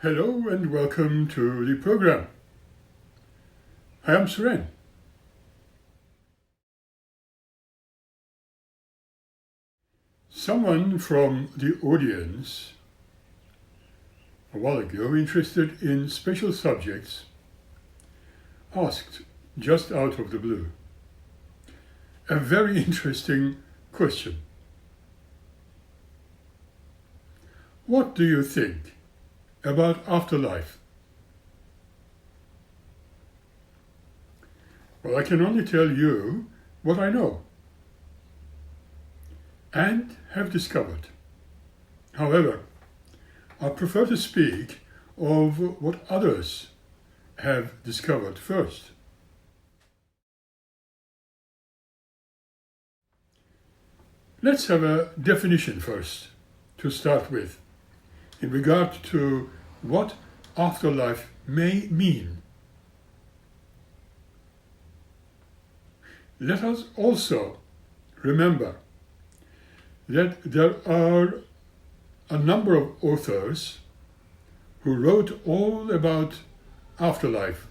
Hello and welcome to the program. I am Suren. Someone from the audience a while ago, interested in special subjects, asked just out of the blue a very interesting question. What do you think about afterlife? Well, I can only tell you what I know and have discovered. However, I prefer to speak of what others have discovered first. Let's have a definition first to start with in regard to what afterlife may mean. Let us also remember that there are a number of authors who wrote all about afterlife.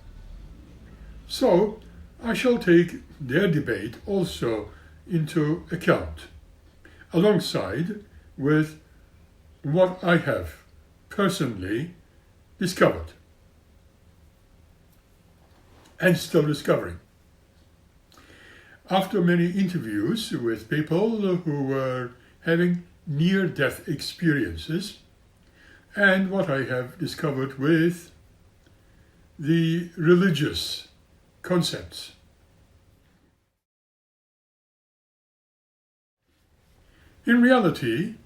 So I shall take their debate also into account, alongside with what I have personally discovered and still discovering. After many interviews with people who were having near-death experiences, and what I have discovered with the religious concepts. In reality,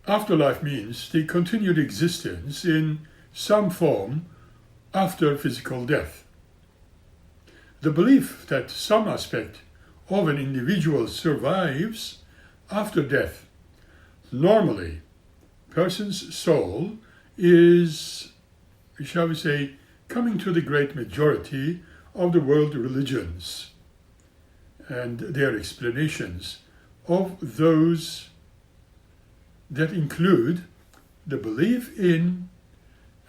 afterlife means the continued existence in some form after physical death. The belief that some aspect of an individual survives after death. Normally, person's soul is, shall we say, coming to the great majority of the world religions and their explanations of those that include the belief in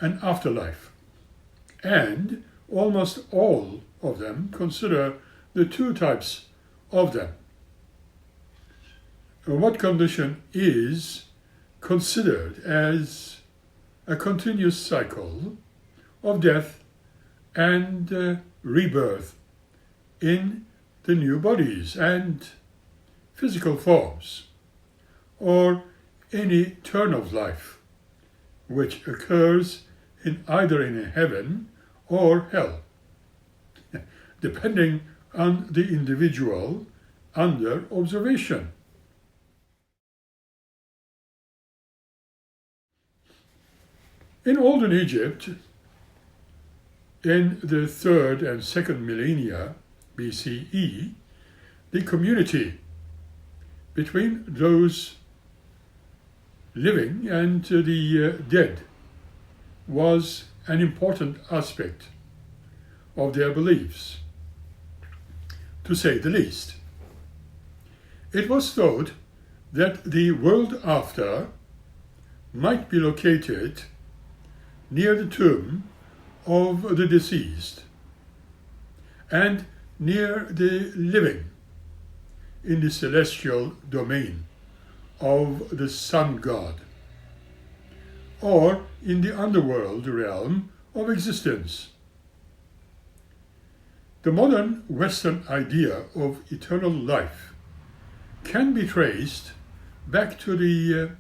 an afterlife. And almost all of them consider the two types of them. What condition is considered as a continuous cycle of death and rebirth in the new bodies and physical forms, or any turn of life which occurs either in heaven or hell, depending on the individual under observation. In olden Egypt, in the 3rd and 2nd millennia BCE, the community between those living and the dead was an important aspect of their beliefs, to say the least. It was thought that the world after might be located near the tomb of the deceased and near the living in the celestial domain of the sun god, or in the underworld realm of existence. The modern Western idea of eternal life can be traced back to the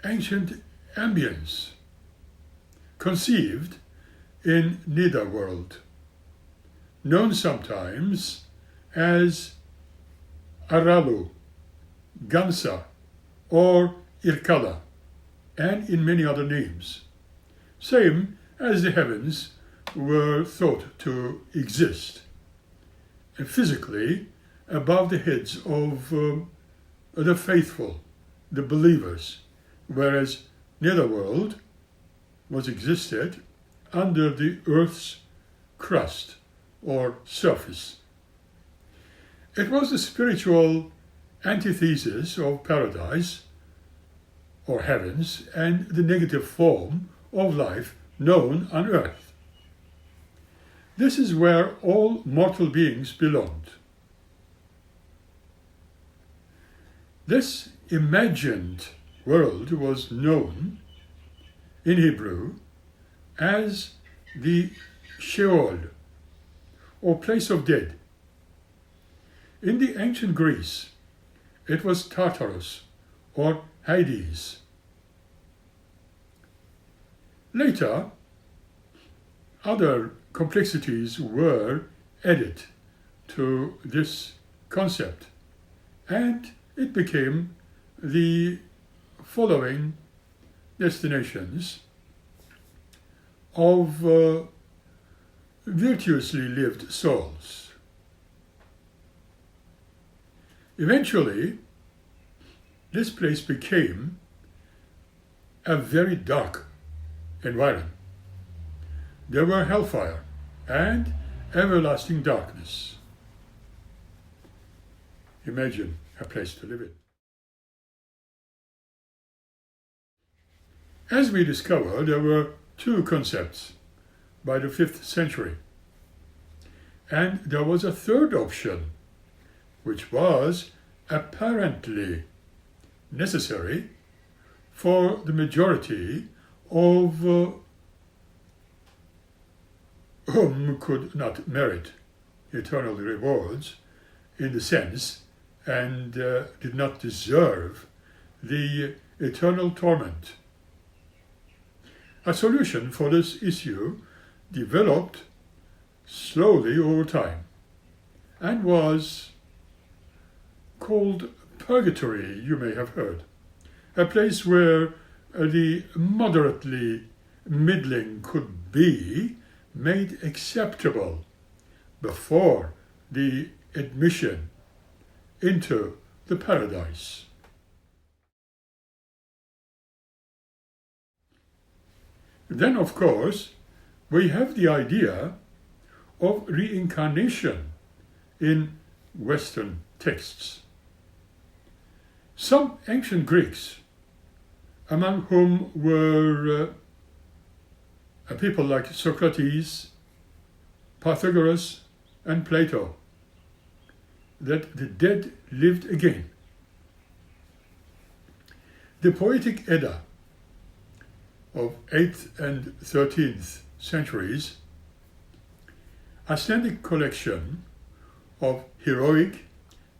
ancient ambience conceived in Netherworld, known sometimes as Aralu, Gansa, or Irkala, and in many other names, same as the heavens were thought to exist, and physically above the heads of the faithful, the believers, whereas Netherworld was existed under the earth's crust or surface. It was the spiritual antithesis of paradise or heavens, and the negative form of life known on earth. This is where all mortal beings belonged. This imagined world was known in Hebrew as the Sheol, or place of dead. In the ancient Greece, it was Tartarus, or Hades. Later, other complexities were added to this concept, and it became the following destinations of virtuously lived souls. Eventually, this place became a very dark environment. There were hellfire and everlasting darkness. Imagine a place to live in. As we discover, there were two concepts by the 5th century. And there was a third option, which was apparently necessary for the majority of whom could not merit eternal rewards in the sense and did not deserve the eternal torment. A solution for this issue developed slowly over time and was called purgatory, you may have heard, a place where the moderately middling could be made acceptable before the admission into the paradise. Then, of course, we have the idea of reincarnation in Western texts. Some ancient Greeks, among whom were people like Socrates, Pythagoras, and Plato, that the dead lived again. The poetic Edda of 8th and 13th centuries, a standing collection of heroic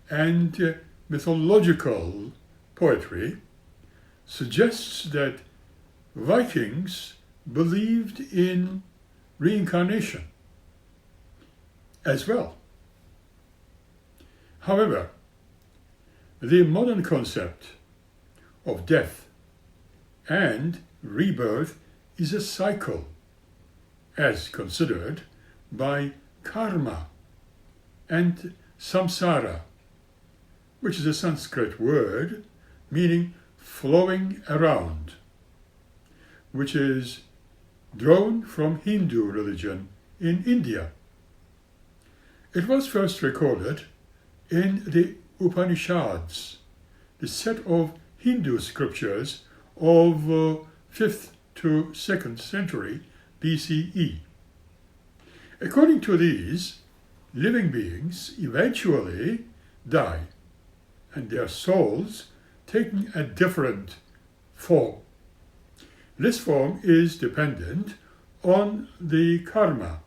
and mythological poetry, suggests that Vikings believed in reincarnation as well. However, the modern concept of death and rebirth is a cycle, as considered by karma and samsara, which is a Sanskrit word meaning flowing around, which is drawn from Hindu religion in India. It was first recorded in the Upanishads, the set of Hindu scriptures of 5th to 2nd century BCE. According to these, living beings eventually die, and their souls taking a different form. This form is dependent on the karma,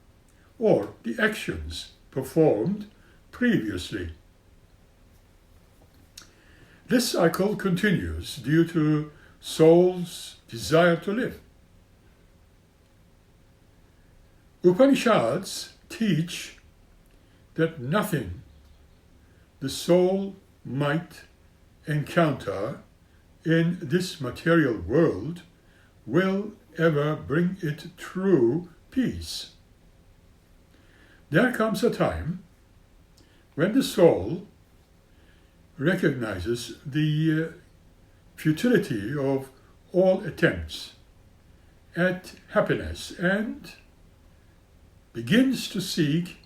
or the actions performed previously. This cycle continues due to soul's desire to live. Upanishads teach that nothing the soul might encounter in this material world will ever bring it true peace. There comes a time when the soul recognizes the futility of all attempts at happiness and begins to seek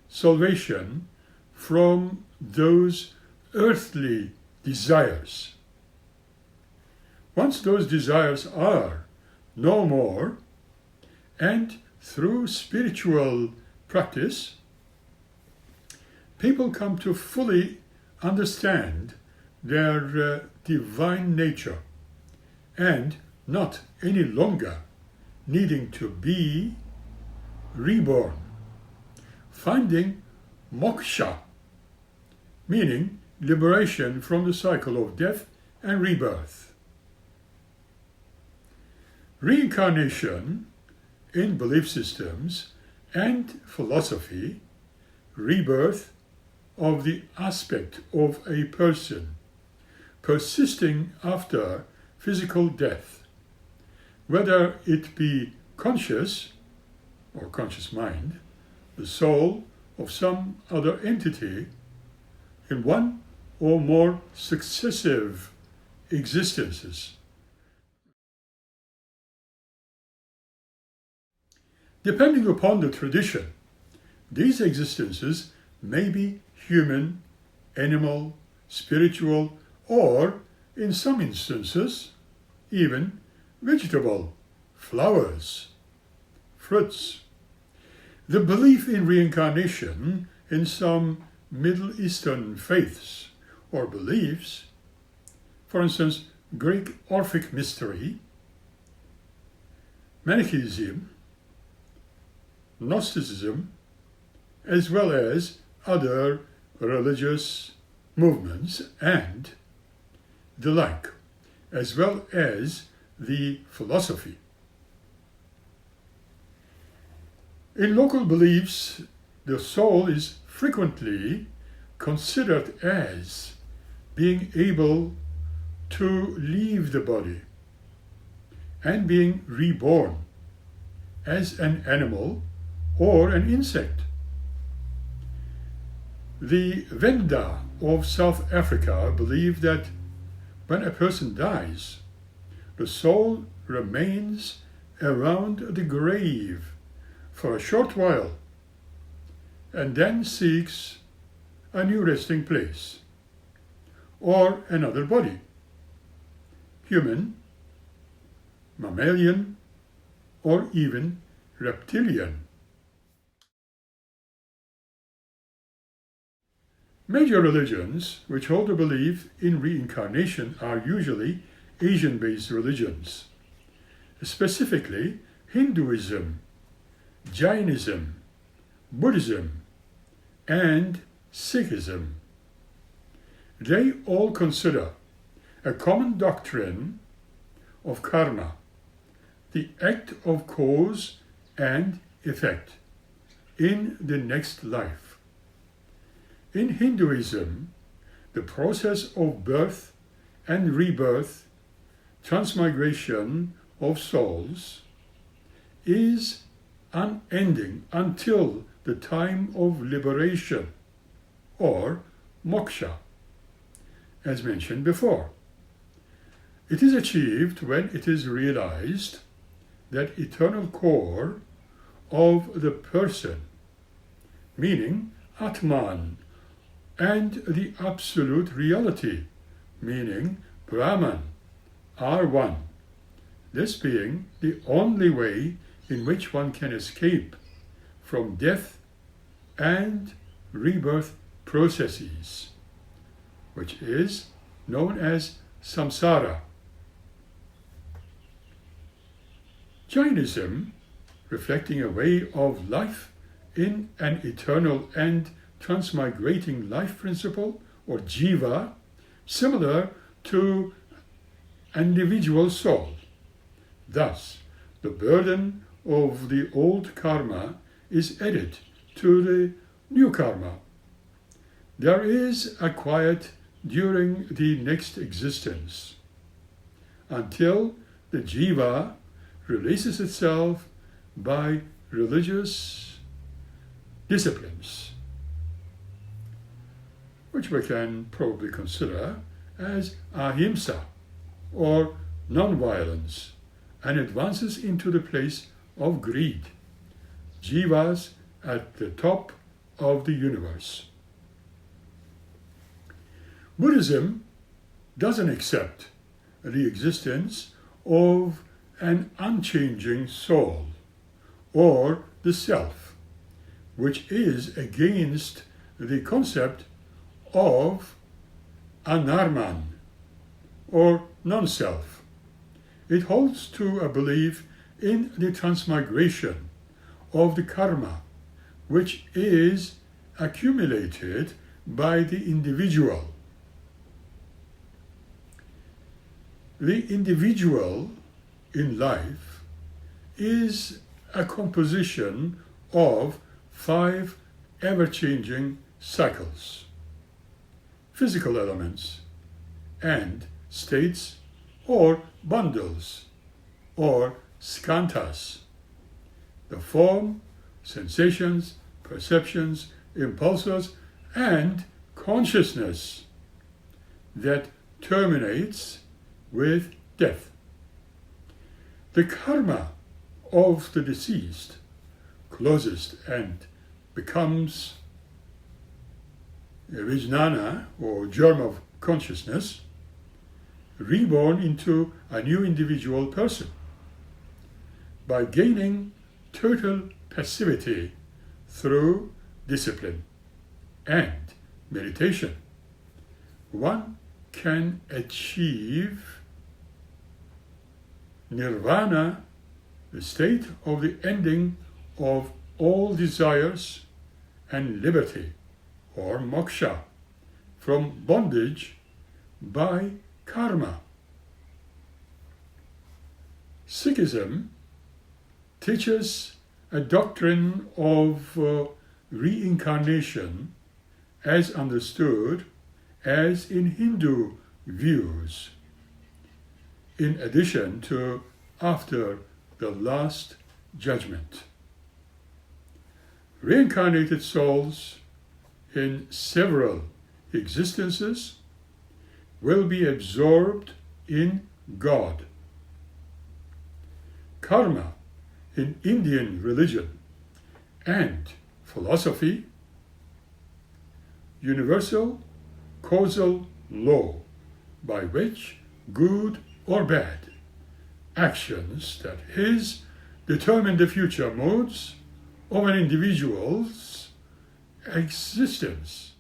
salvation from those earthly desires. Once those desires are no more, and through spiritual practice, people come to fully understand their divine nature and not any longer needing to be reborn, finding moksha, meaning liberation from the cycle of death and rebirth. Reincarnation in belief systems and philosophy, rebirth of the aspect of a person persisting after physical death, whether it be conscious or conscious mind, the soul of some other entity in one or more successive existences. Depending upon the tradition, these existences may be human, animal, spiritual, or, in some instances, even vegetable, flowers, fruits. The belief in reincarnation in some Middle Eastern faiths or beliefs, for instance, Greek Orphic mystery, Manichaeism, Gnosticism, as well as other religious movements and the like, as well as the philosophy. In local beliefs, the soul is frequently considered as being able to leave the body and being reborn as an animal or an insect. The Venda of South Africa believe that when a person dies, the soul remains around the grave for a short while and then seeks a new resting place or another body, human, mammalian, or even reptilian. Major religions which hold a belief in reincarnation are usually Asian-based religions, specifically Hinduism, Jainism, Buddhism, and Sikhism. They all consider a common doctrine of karma, the act of cause and effect in the next life. In Hinduism, the process of birth and rebirth, transmigration of souls, is unending until the time of liberation, or moksha, as mentioned before. It is achieved when it is realized that eternal core of the person, meaning Atman, and the absolute reality, meaning Brahman, are one, this being the only way in which one can escape from death and rebirth processes, which is known as samsara. Jainism, reflecting a way of life in an eternal and transmigrating life principle, or jiva, similar to an individual soul. Thus, the burden of the old karma is added to the new karma. There is a quiet during the next existence until the jiva releases itself by religious disciplines, which we can probably consider as ahimsa, or non-violence, and advances into the place of greed, jivas at the top of the universe. Buddhism doesn't accept the existence of an unchanging soul, or the self, which is against the concept of anarman, or non-self. It holds to a belief in the transmigration of the karma, which is accumulated by the individual. The individual in life is a composition of 5 ever-changing cycles, physical elements, and states or bundles, or skandhas, the form, sensations, perceptions, impulses, and consciousness that terminates with death. The karma of the deceased closes and becomes a vijnana, or germ of consciousness, reborn into a new individual person by gaining total passivity through discipline and meditation. One can achieve nirvana, the state of the ending of all desires, and liberty, or moksha, from bondage by karma. Sikhism teaches a doctrine of reincarnation as understood as in Hindu views, in addition to after the last judgment. Reincarnated souls in several existences will be absorbed in God. Karma in Indian religion and philosophy, universal causal law by which good or bad actions that is determine the future modes of an individual's existence.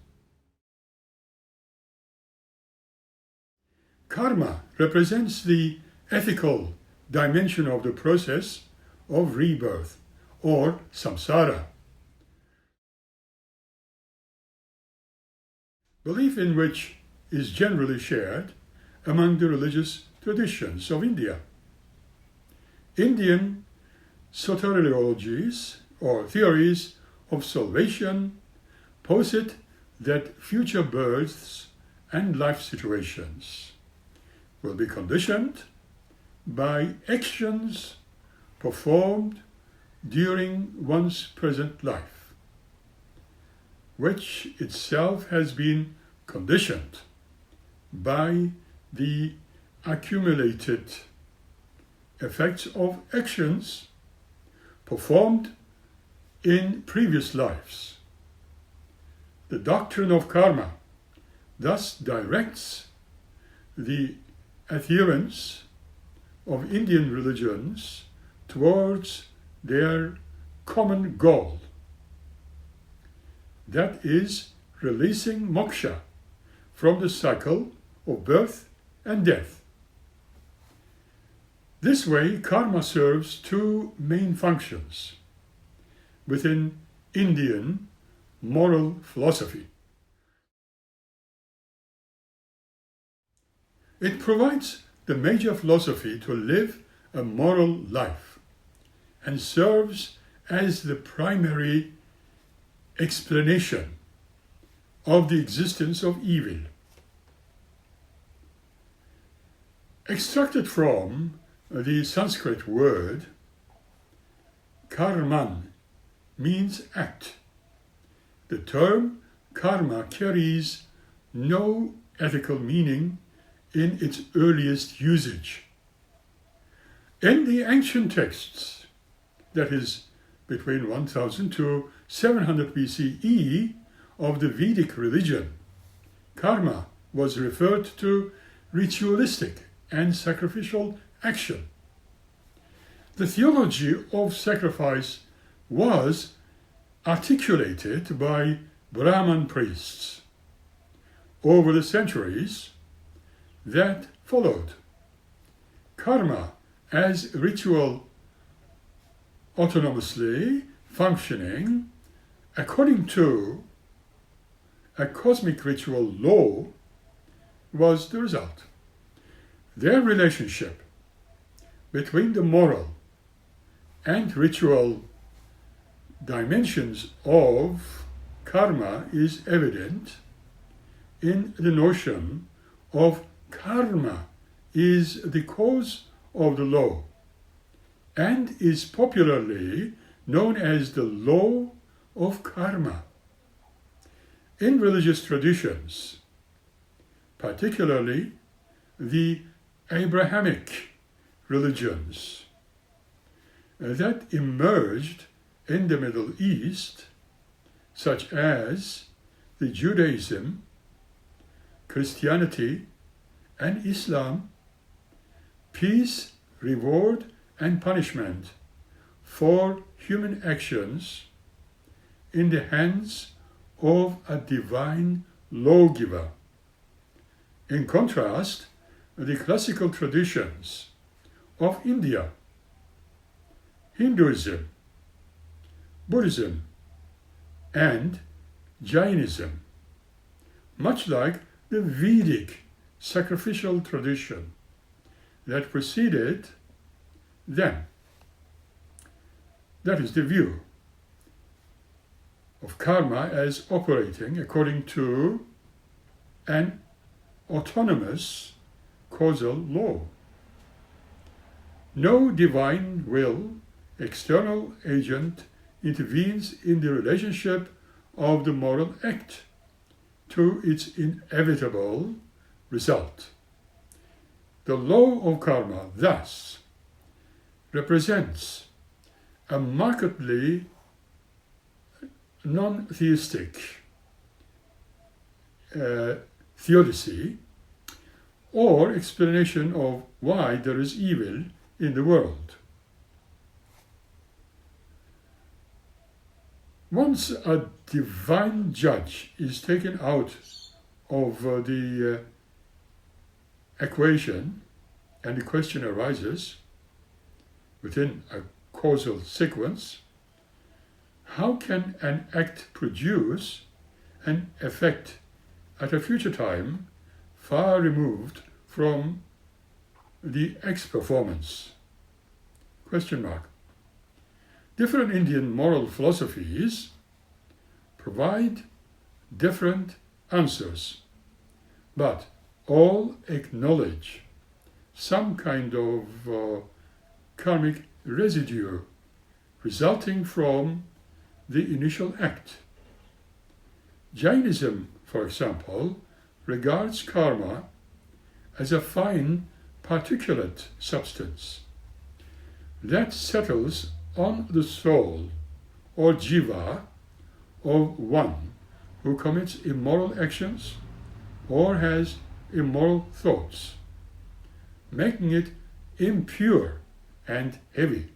Karma represents the ethical dimension of the process of rebirth, or samsara. Belief in which is generally shared among the religious traditions of India. Indian soteriologies, or theories of salvation, posit that future births and life situations will be conditioned by actions performed during one's present life, which itself has been conditioned by the accumulated effects of actions performed in previous lives. The doctrine of karma thus directs the adherents of Indian religions towards their common goal, that is, releasing moksha from the cycle of birth and death. This way, karma serves 2 main functions within Indian moral philosophy. It provides the major philosophy to live a moral life and serves as the primary explanation of the existence of evil. Extracted from the Sanskrit word, karman means act. The term karma carries no ethical meaning in its earliest usage. In the ancient texts, that is, between 1000 to 700 BCE of the Vedic religion, karma was referred to ritualistic and sacrificial action. The theology of sacrifice was articulated by Brahman priests over the centuries that followed. Karma as ritual autonomously functioning according to a cosmic ritual law was the result. Their relationship between the moral and ritual dimensions of karma is evident in the notion of karma is the cause of the law and is popularly known as the law of karma. In religious traditions, particularly the Abrahamic religions that emerged in the Middle East, such as the Judaism, Christianity, and Islam, peace, reward, and punishment for human actions in the hands of a divine lawgiver. In contrast, the classical traditions of India, Hinduism, Buddhism, and Jainism, much like the Vedic sacrificial tradition that preceded them. That is the view of karma as operating according to an autonomous causal law. No divine will, external agent, intervenes in the relationship of the moral act to its inevitable result. The law of karma, thus, represents a markedly non-theistic theodicy or explanation of why there is evil in the world. Once a divine judge is taken out of the equation and the question arises within a causal sequence, how can an act produce an effect at a future time far removed from the ex-performance? Question mark. Different Indian moral philosophies provide different answers, but all acknowledge some kind of karmic residue resulting from the initial act. Jainism, for example, regards karma as a fine particulate substance that settles on the soul or jiva of one who commits immoral actions or has immoral thoughts, making it impure and heavy,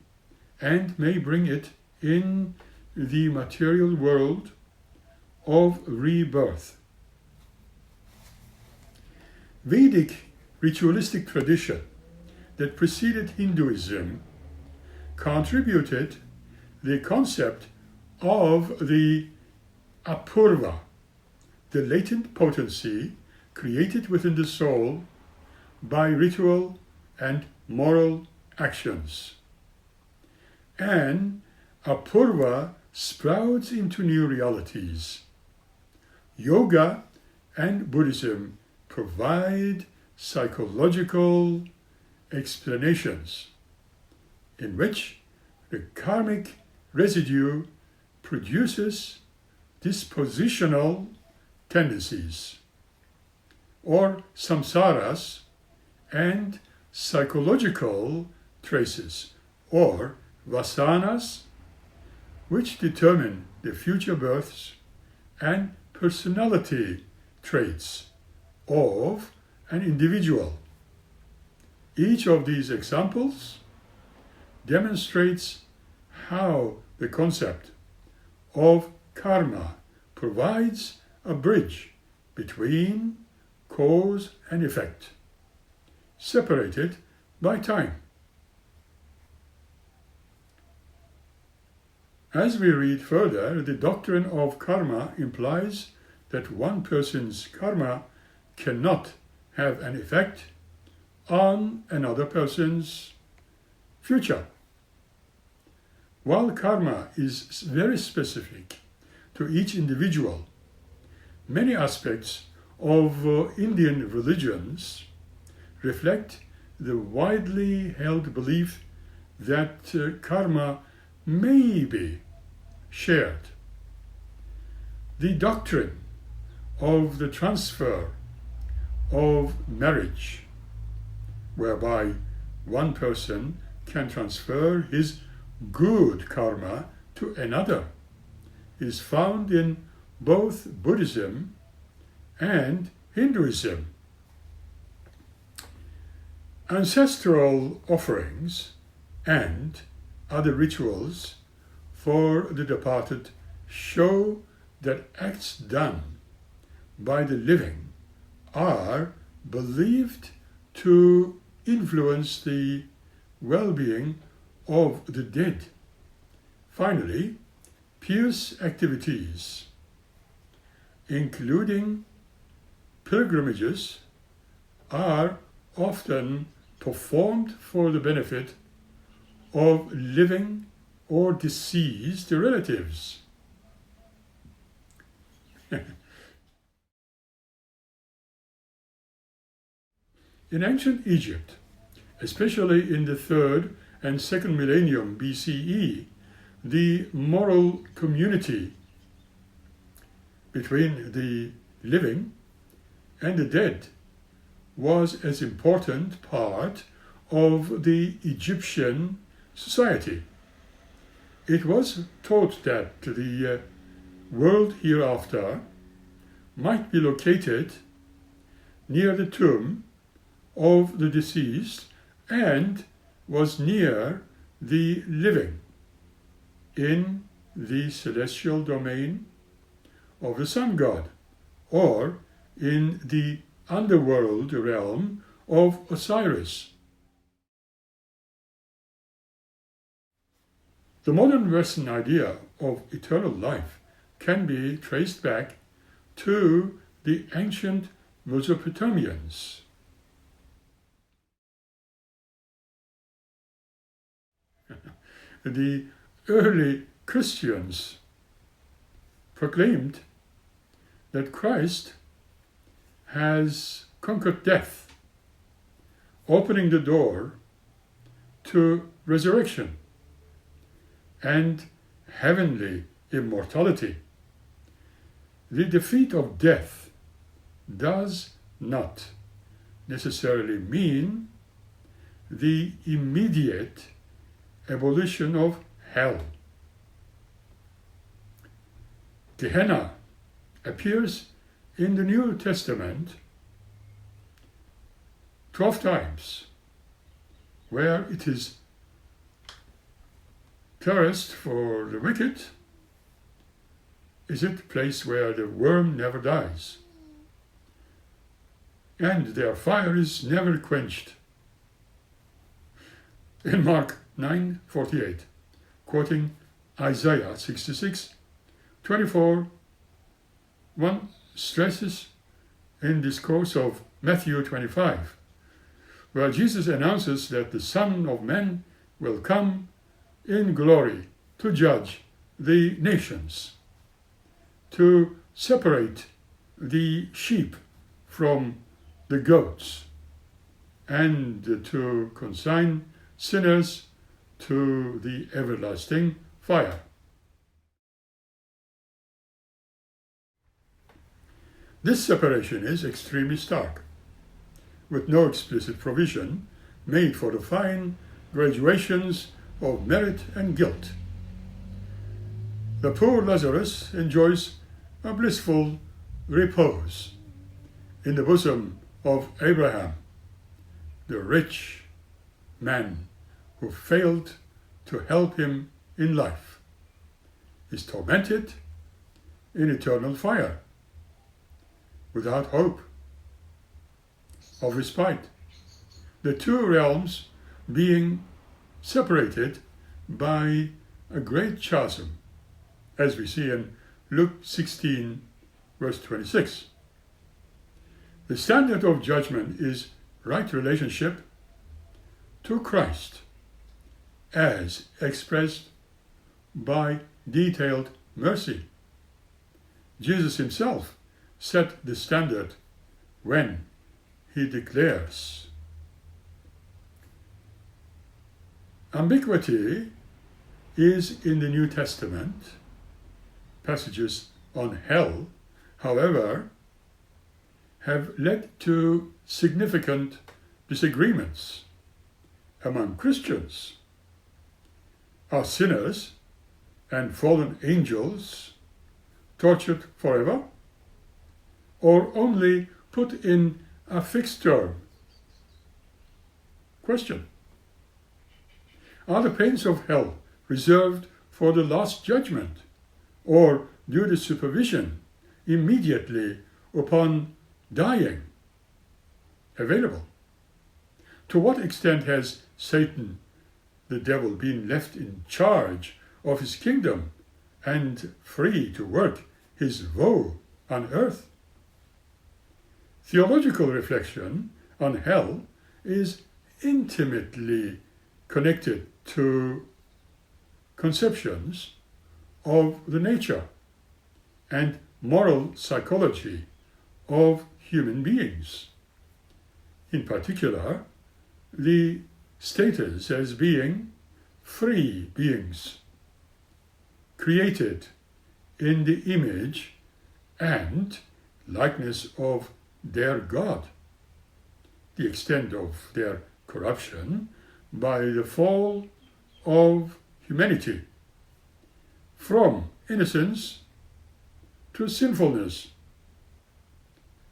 and may bring it in the material world of rebirth. Vedic ritualistic tradition that preceded Hinduism contributed the concept of the apurva, the latent potency created within the soul by ritual and moral actions. And apurva sprouts into new realities. Yoga and Buddhism provide psychological explanations in which the karmic residue produces dispositional tendencies, or samsaras, and psychological traces, or vasanas, which determine the future births and personality traits of an individual. Each of these examples demonstrates how the concept of karma provides a bridge between cause and effect, separated by time. As we read further, the doctrine of karma implies that one person's karma cannot have an effect on another person's future. While karma is very specific to each individual, many aspects of Indian religions reflect the widely held belief that karma may be shared. The doctrine of the transfer of marriage, whereby one person can transfer his good karma to another, is found in both Buddhism and Hinduism. Ancestral offerings and other rituals for the departed show that acts done by the living are believed to influence the well-being of the dead. Finally, pious activities, including pilgrimages, are often performed for the benefit of living or deceased relatives. In ancient Egypt, especially in the 3rd and 2nd millennium BCE, the moral community between the living and the dead was an important part of the Egyptian society. It was taught that the world hereafter might be located near the tomb of the deceased and was near the living in the celestial domain of the sun god, or in the underworld realm of Osiris. The modern Western idea of eternal life can be traced back to the ancient Mesopotamians. The early Christians proclaimed that Christ has conquered death, opening the door to resurrection and heavenly immortality. The defeat of death does not necessarily mean the immediate abolition of hell. Gehenna appears in the New Testament 12 times, where it is terraced for the wicked. Is it a place where the worm never dies and their fire is never quenched? In Mark 9:48, quoting Isaiah 66:24, one stresses in discourse of Matthew 25, where Jesus announces that the Son of Man will come in glory to judge the nations, to separate the sheep from the goats, and to consign sinners to the everlasting fire. This separation is extremely stark, with no explicit provision made for the fine graduations of merit and guilt. The poor Lazarus enjoys a blissful repose in the bosom of Abraham. The rich man who failed to help him in life is tormented in eternal fire without hope of respite. The two realms being separated by a great chasm, as we see in Luke 16, verse 26. The standard of judgment is right relationship to Christ, as expressed by detailed mercy. Jesus himself set the standard when he declares, ambiguity is in the New Testament. Passages on hell, however, have led to significant disagreements among Christians. Are sinners and fallen angels tortured forever, or only put in a fixed term? Question. Are the pains of hell reserved for the last judgment, or due to supervision immediately upon dying available? To what extent has Satan, the devil, been left in charge of his kingdom and free to work his woe on earth? Theological reflection on hell is intimately connected to conceptions of the nature and moral psychology of human beings. In particular, the status as being free beings, created in the image and likeness of their God. The extent of their corruption by the fall of humanity, from innocence to sinfulness.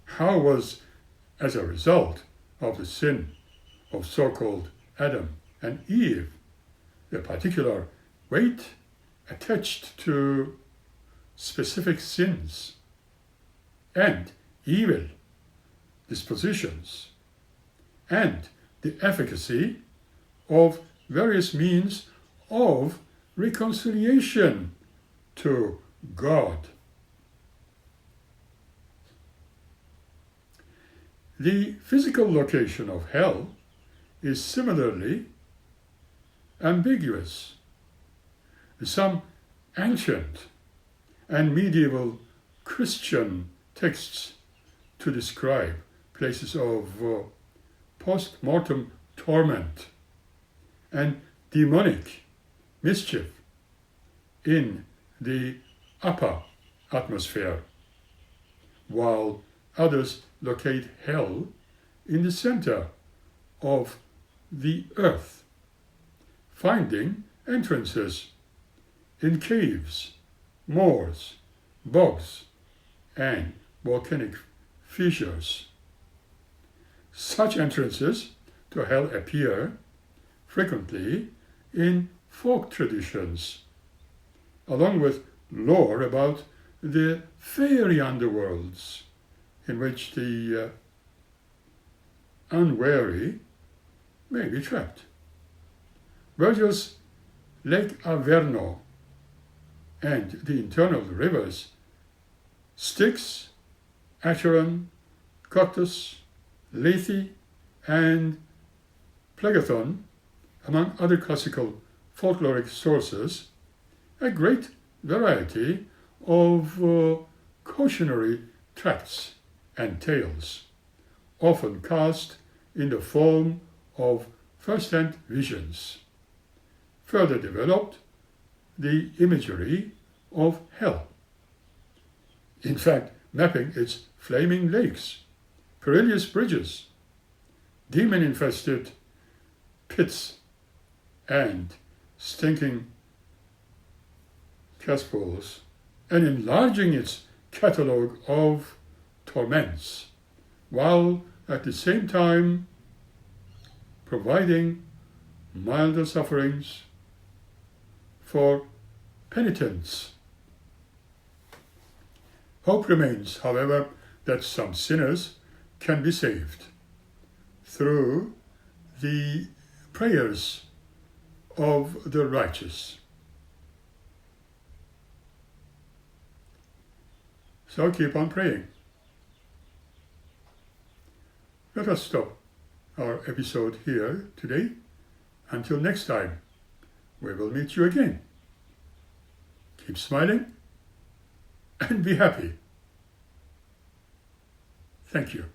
How was, as a result of the sin of so-called Adam and Eve, the particular weight attached to specific sins and evil dispositions, and the efficacy of various means of reconciliation to God. The physical location of hell is similarly ambiguous. Some ancient and medieval Christian texts to describe places of post-mortem torment and demonic mischief in the upper atmosphere, while others locate hell in the center of the earth, finding entrances in caves, moors, bogs, and volcanic fissures. Such entrances to hell appear frequently in folk traditions, along with lore about the fairy underworlds in which the unwary may be trapped. Virgil's Lake Averno and the internal rivers Styx, Acheron, Coctus, Lethe, and Phlegethon, among other classical folkloric sources, a great variety of cautionary tracts and tales, often cast in the form of first-hand visions, further developed the imagery of hell. In fact, mapping its flaming lakes, perilous bridges, demon-infested pits, and stinking cesspools, and enlarging its catalogue of torments, while at the same time providing milder sufferings, for penitence. Hope remains, however, that some sinners can be saved through the prayers of the righteous. So keep on praying. Let us stop our episode here today. Until next time, we will meet you again. Keep smiling and be happy. Thank you.